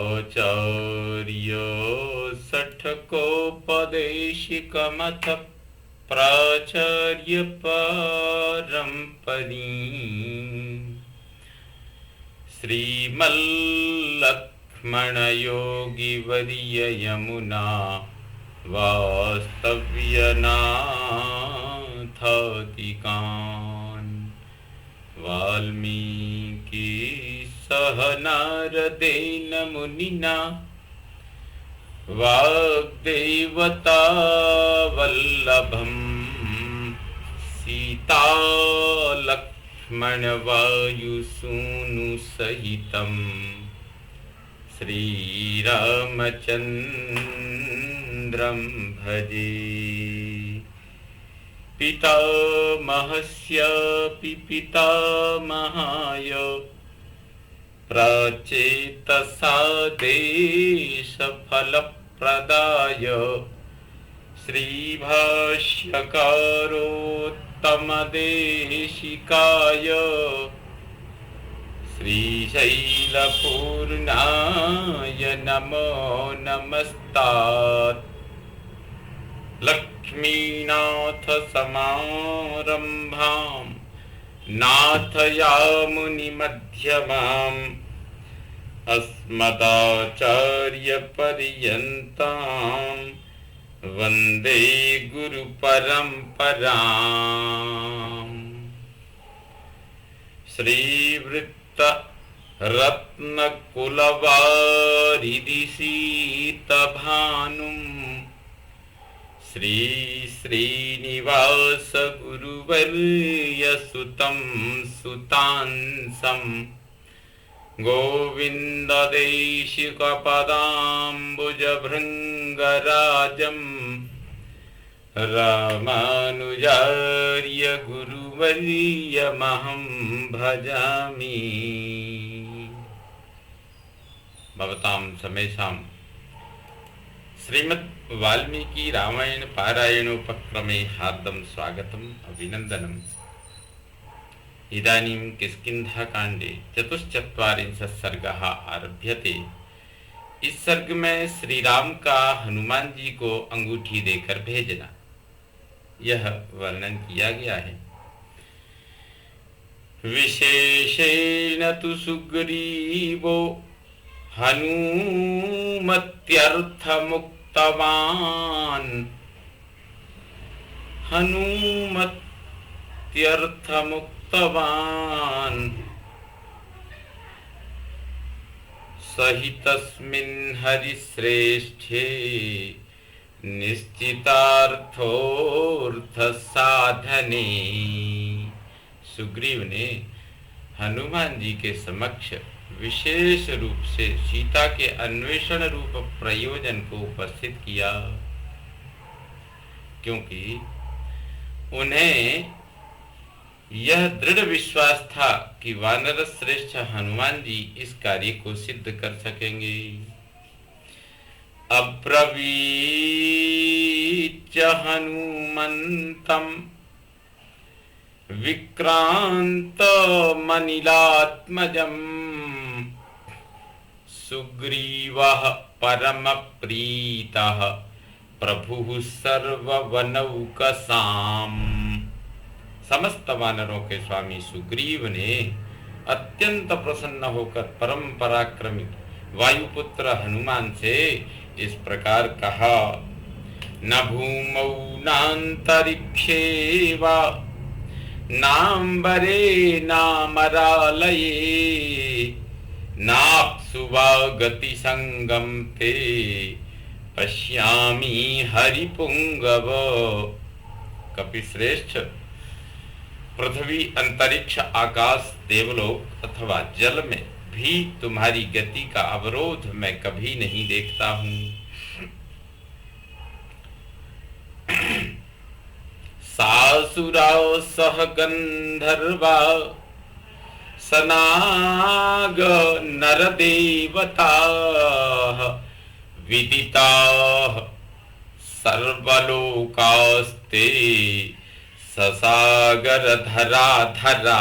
आचार्य षट्कोपदेशिकमथ प्राचार्य परम्परी श्रीमल्लक्ष्मण योगी वर्य यमुना वास्तव्यनाथातिकान् वाल्मीकि सह नारदेन मुनिना वाग्देवता वल्लभम् सीता लक्ष्मण वायुसूनु सहितम् श्रीरामचन्द्रं भजे। पितामहस्यापि पितामहाय प्राचेतसा देशफलप्रदाय श्रीभाष्यकारोत्तमदेशिकाय श्रीशैलपूर्णाय नमो नमस्तात्। लक्ष्मीनाथ समारंभां नाथयामुनिमध्यमाम् अस्मदाचार्यपर्यन्तां वन्दे गुरुपरम्पराम्। श्रीवृत्त रत्नकुलवारिधि सीतभानुं श्री श्रीनिवास गुरुवर्यसुतं सुतांसं गोविन्ददेशिकपदाम्बुजभृङ्गराजं रामानुजार्य गुरुवर्यमहं भजामि। भवतां समेषां श्रीमद् वाल्मीकि रामायण पारायणोपक्रमे हार्दं स्वागतम् अभिनन्दनम्। इदानीं किष्किन्धाकाण्डे चतुश्चत्वारिंशः सर्गः आरभ्यते। इस सर्ग में श्री राम का हनुमान जी को अंगूठी देकर भेजना, यह वर्णन किया गया है। विशेषेण तु सुग्रीवो हनुमत्यर्थमुक्तवान् सहितस्मिन् हरिश्रेष्ठे निश्चितार्थोऽर्थसाधने। सुग्रीव ने हनुमान जी के समक्ष विशेष रूप से सीता के अन्वेषण रूप प्रयोजन को उपस्थित किया, क्योंकि उन्हें यह दृढ़ विश्वास था कि वानर श्रेष्ठ हनुमान जी इस कार्य को सिद्ध कर सकेंगे। अब्रवीच हनुमंतम विक्रांत मनिलात्मजम् सुग्रीवः परम प्रीतः प्रभुः सर्ववनौकसाम्। समस्त वानरों के स्वामी सुग्रीव ने अत्यंत प्रसन्न होकर परम पराक्रमी वायुपुत्र हनुमान से इस प्रकार कहा। न भूमौ नान्तरिक्षे वा नाम्बरे नामरालये नाप्सु वा गतिसंगम ते पश्यामि हरिपुंगव। कपिश्रेष्ठ, पृथ्वी, अंतरिक्ष, आकाश, देवलोक अथवा जल में भी तुम्हारी गति का अवरोध मैं कभी नहीं देखता हूँ। सासुरा सह गंधर्वा सनाग नरदेवता विदिता सर्वलोकास्ते ससागर धरा धरा,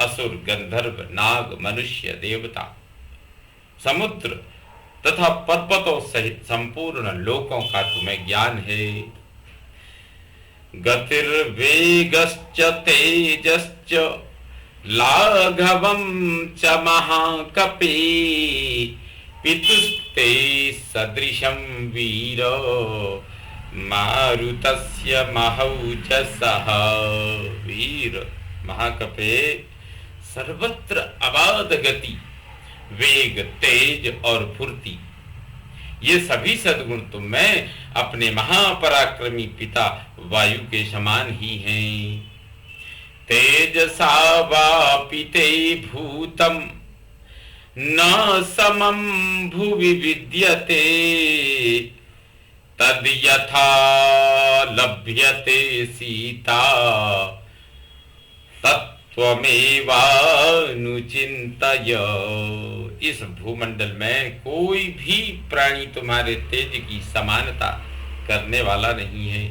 असुर गंधर्व नाग मनुष्य देवता, समुद्र तथा पर्वतों सहित संपूर्ण लोकों का तुम्हें ज्ञान है। गतिर्वेगश्च तेजश्च लाघवं च महाकपि, पितुस्ते सदृशं वीर मारुतस्य महौजसः। वीर महाकपे, सर्वत्र अबाध गति, वेग, तेज और फुर्ती, ये सभी सद्गुण तुम में अपने महापराक्रमी पिता वायु के समान ही हैं। तेजसा वापिते भूतम न समम भुवि विद्यते, तद यथा लभ्यते सीता तत्त्वमेवानुचिन्तय। इस भूमंडल में कोई भी प्राणी तुम्हारे तेज की समानता करने वाला नहीं है।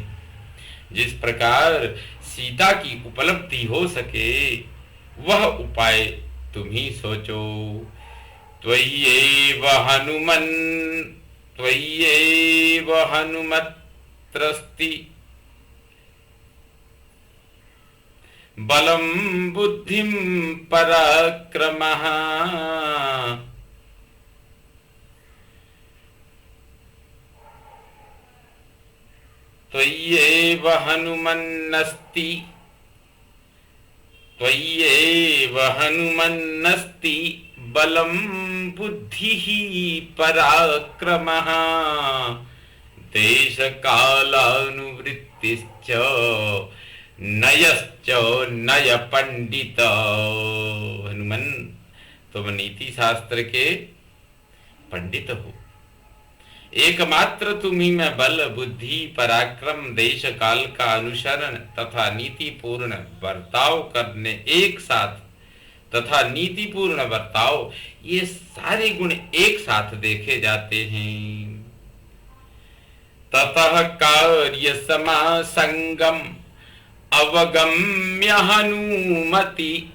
जिस प्रकार सीता की उपलब्धि हो सके वह उपाय तुम ही सोचो। त्वय्येव हनुमत्रस्ति बलं बुद्धिं पराक्रमः, त्वय्येव हनुमन्नस्ति बलं बुद्धिः पराक्रमः, देशकालानुवृत्तिश्च नयश्च नय पंडित। हनुमान, तुम नीति शास्त्र के पंडित हो। एकमात्र तुम्ही में बल, बुद्धि, पराक्रम, देश काल का अनुसरण तथा नीतिपूर्ण बर्ताव करने एक साथ तथा नीतिपूर्ण बर्ताव, ये सारे गुण एक साथ देखे जाते हैं। ततः कार्य समासंगम अवगम्य हनुमति,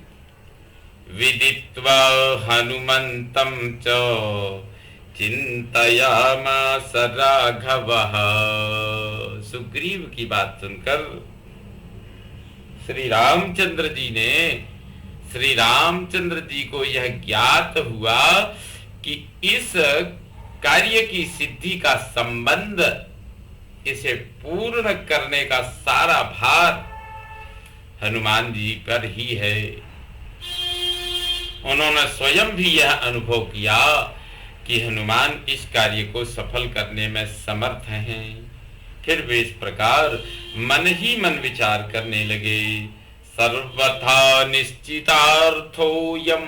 विदित्वा हनुमन्तं च चिंतयामास राघवः। सुग्रीव की बात सुनकर श्री रामचंद्र जी को यह ज्ञात हुआ कि इस कार्य की सिद्धि का संबंध, इसे पूर्ण करने का सारा भार हनुमान जी पर ही है। उन्होंने स्वयं भी यह अनुभव किया कि हनुमान इस कार्य को सफल करने में समर्थ हैं। फिर वे इस प्रकार मन ही मन विचार करने लगे। सर्वथा निश्चितार्थोऽयं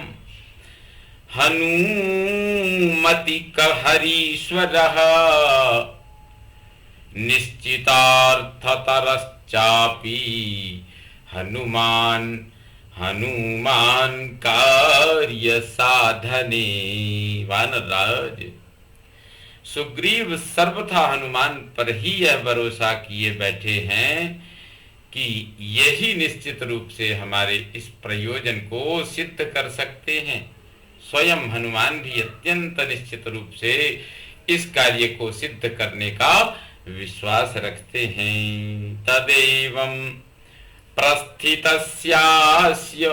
हनुमति हरीश्वरः, निश्चितार्थतरश्चापि हनुमान कार्य साधने। वानरराज, सुग्रीव सर्वथा हनुमान पर ही यह भरोसा किए बैठे हैं कि यही निश्चित रूप से हमारे इस प्रयोजन को सिद्ध कर सकते हैं। स्वयं हनुमान भी अत्यंत निश्चित रूप से इस कार्य को सिद्ध करने का विश्वास रखते हैं। तदेवं प्रस्थितस्यास्य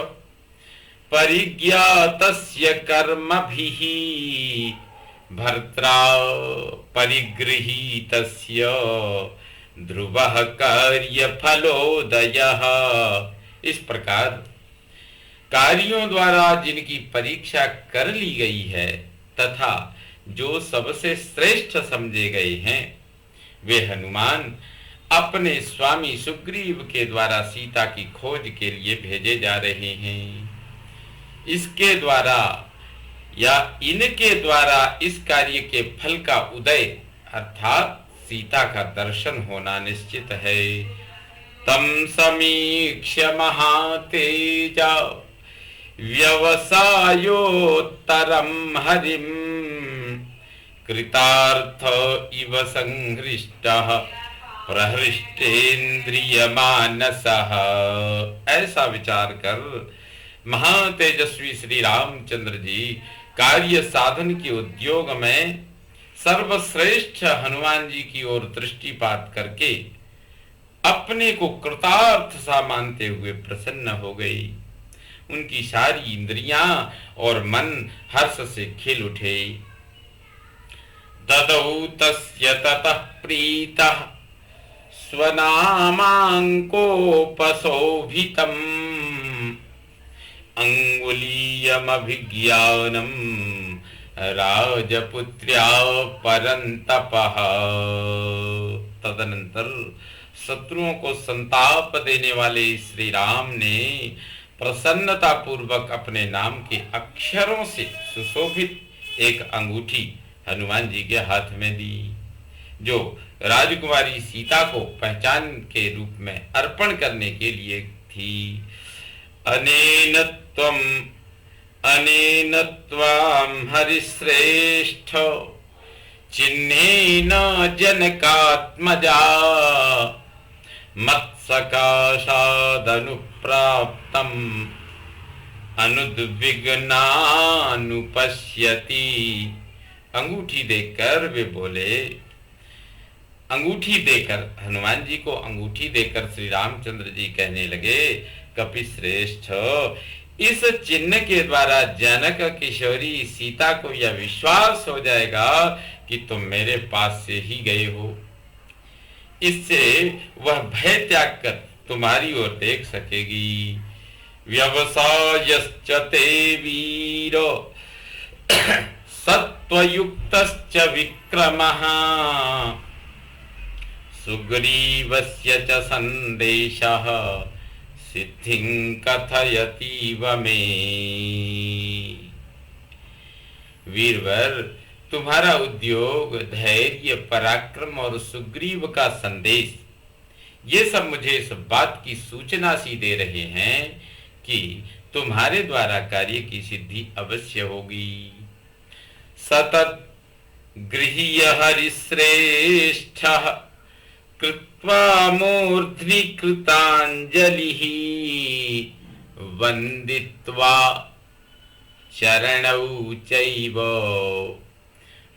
परिज्ञातस्य कर्मभिः, भर्त्रा परिगृहीतस्य ध्रुवः कार्यफलोदयः। इस प्रकार कार्यों द्वारा जिनकी परीक्षा कर ली गई है तथा जो सबसे श्रेष्ठ समझे गए हैं, वे हनुमान अपने स्वामी सुग्रीव के द्वारा सीता की खोज के लिए भेजे जा रहे हैं। इसके द्वारा या इनके द्वारा इस कार्य के फल का उदय अर्थात सीता का दर्शन होना निश्चित है। तम समीक्ष्य महातेजा व्यवसायोत्तरम हरिम, कृतार्थ इव संहृष्टः प्रहृष्टेन्द्रिय मानसः। ऐसा विचार कर महातेजस्वी श्री रामचंद्र जी कार्य साधन के उद्योग में सर्वश्रेष्ठ हनुमान जी की ओर दृष्टिपात करके अपने को कृतार्थ सा मानते हुए प्रसन्न हो गई। उनकी सारी इंद्रियां और मन हर्ष से खिल उठे। ददौ तस्य ततः प्रीतः स्वनामाङ्कोपशोभितम् अंगुलीयमभिज्ञानम् राजपुत्र्या परंतपः। तदनंतर शत्रुओं को संताप देने वाले श्री राम ने प्रसन्नता पूर्वक अपने नाम के अक्षरों से सुशोभित एक अंगूठी हनुमान जी के हाथ में दी, जो राजकुमारी सीता को पहचान के रूप में अर्पण करने के लिए थी। अनेन त्वां हरिश्रेष्ठ चिन्हेन जनकात्मजा मत्सकाशादनुप्राप्तम् अनुद्विग्नानुपश्यति। अंगूठी देखकर वे बोले, अंगूठी देकर हनुमान जी को अंगूठी देकर श्री रामचंद्र जी कहने लगे, कपिश्रेष्ठ, इस चिन्ह के द्वारा जनक किशोरी सीता को यह विश्वास हो जाएगा कि तुम मेरे पास से ही गए हो। इससे वह भय त्याग कर तुम्हारी ओर देख सकेगी। व्यवसायश्च ते वीर सत्वयुक्तश्च विक्रमः सुग्रीवस्य च संदेशः सिद्धिं कथयतीव मे। वीरवर, तुम्हारा उद्योग, धैर्य, पराक्रम और सुग्रीव का संदेश, ये सब मुझे इस बात की सूचना सी दे रहे हैं कि तुम्हारे द्वारा कार्य की सिद्धि अवश्य होगी। सतत गृह्य हरिश्रेष्ठः कृत्वा मूर्ध्नि कृतांजलिः वंदित्वा चरणौ चैव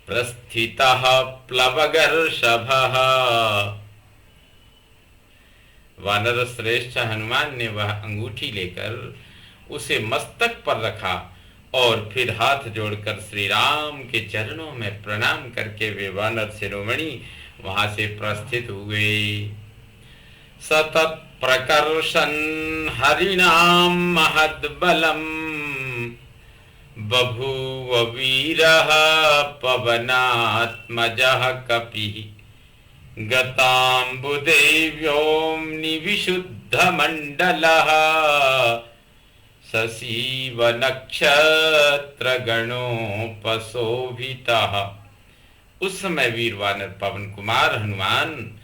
प्रस्थितः प्लवगर्षभः। वानर श्रेष्ठ हनुमान ने वह अंगूठी लेकर उसे मस्तक पर रखा और फिर हाथ जोड़कर श्री राम के चरणों में प्रणाम करके वे वानर शिरोमणि वहां से प्रस्थित हुए। सतत प्रकर्षन् हरिणाम महद्बलम् बभूव वीरः पवनात्मजः कपिः गताम्बुदेव्योम्नि विशुद्धमण्डलः ससीव नक्षत्रगणोपशोभितः। उस समय वीर वानर पवन कुमार हनुमान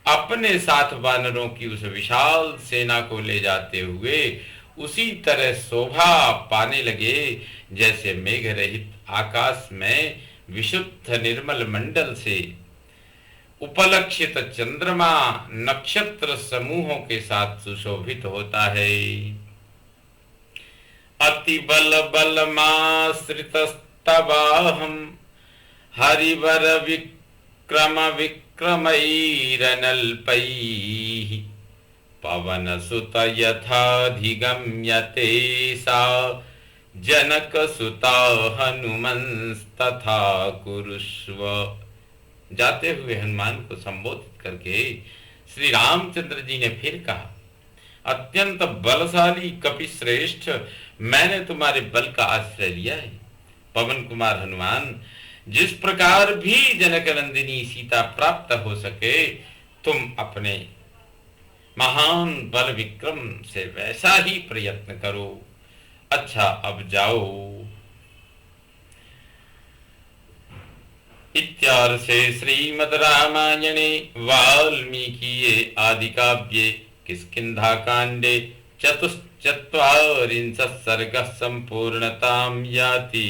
अपने साथ वानरों की उस विशाल सेना को ले जाते हुए उसी तरह शोभा पाने लगे जैसे मेघ रहित आकाश में विशुद्ध निर्मल मंडल से उपलक्षित चंद्रमा नक्षत्र समूहों के साथ सुशोभित होता है। अति बल बलमाश्रितस्तवाहं हरिवर विक्रम विक्रमैरनल्पैः पवन सुत यथाधिगम्यते सा जनक सुता हनुमंस्तथा कुरुष्व। जाते हुए हनुमान को संबोधित करके श्री रामचंद्र जी ने फिर कहा, अत्यंत बलशाली कपिश्रेष्ठ, मैंने तुम्हारे बल का आश्रय लिया है। पवन कुमार हनुमान, जिस प्रकार भी जनक नंदिनी सीता प्राप्त हो सके तुम अपने महान बल विक्रम से वैसा ही प्रयत्न करो। अच्छा, अब जाओ। इत्यार्षे श्रीमद् रामायणे वाल्मीकिये आदिकाव्ये किष्किन्धाकाण्डे चतुश्चत्वारिंशः सर्गः सम्पूर्णतां याति।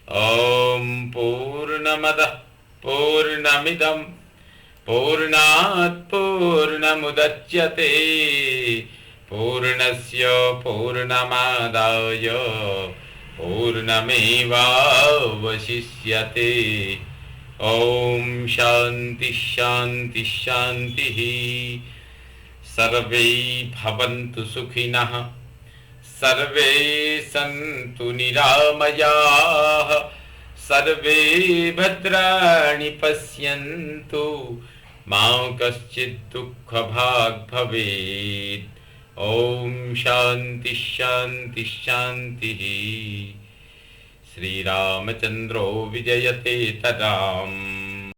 ॐ पूर्णमदः पूर्णमिदं पूर्णात् पूर्णमुदच्यते पूर्णस्य पूर्णमादाय पूर्णमेवावशिष्यते। ओम शांति शांति शांति। सर्वे भवन्तु सुखिनः, सर्वे सन्तु निरामयाः, सर्वे भद्राणि पश्यन्तु मा कश्चित् दुःखभाग् भवेत्। ओम शांति शांति शांति। श्रीरामचन्द्रो विजयते तदाम्।